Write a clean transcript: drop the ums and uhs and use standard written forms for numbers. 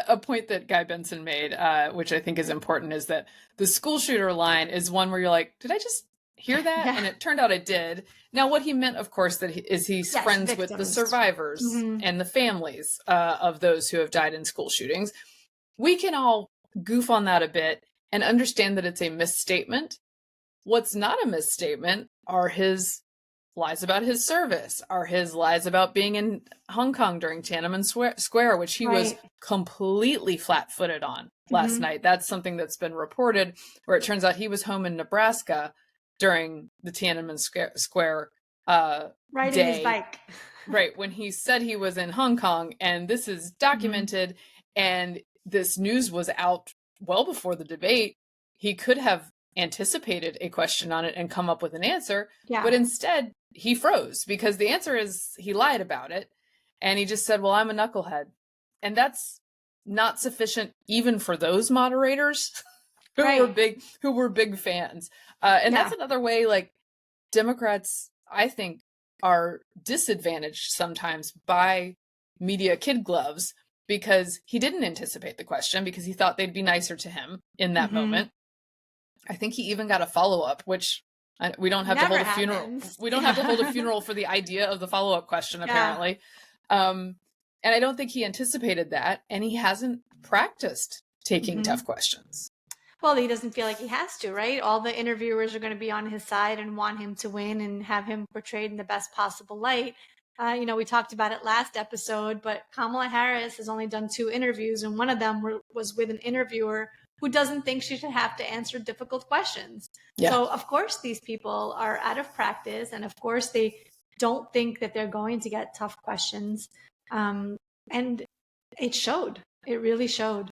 a point that Guy Benson made, which I think is important, is that the school shooter line is one where you're like, did I just hear that? Yeah. And it turned out I did. Now, what he meant, of course, is he's Yes, friends with the victims. survivors and the families of those who have died in school shootings. We can all goof on that a bit and understand that it's a misstatement. What's not a misstatement are his lies about his service, are his lies about being in Hong Kong during Tiananmen Square, which he was completely flat-footed on last night. That's something that's been reported, where it turns out he was home in Nebraska during the Tiananmen Square riding day. his bike. Right, when he said he was in Hong Kong, and this is documented, and this news was out well before the debate. He could have anticipated a question on it and come up with an answer, but instead he froze, because the answer is he lied about it, and he just said, well, I'm a knucklehead. And that's not sufficient even for those moderators who were big fans. And that's another way, like, Democrats, I think, are disadvantaged sometimes by media kid gloves, because he didn't anticipate the question, because he thought they'd be nicer to him in that moment. I think he even got a follow-up, which we don't have to hold a funeral. We don't have to hold a funeral for the idea of the follow-up question, apparently. And I don't think he anticipated that, and he hasn't practiced taking tough questions. Well, he doesn't feel like he has to, right? All the interviewers are going to be on his side and want him to win and have him portrayed in the best possible light. We talked about it last episode, but Kamala Harris has only done 2 interviews, and one of them was with an interviewer who doesn't think she should have to answer difficult questions. Yeah. So, of course, these people are out of practice, and of course, they don't think that they're going to get tough questions. And it showed. It really showed.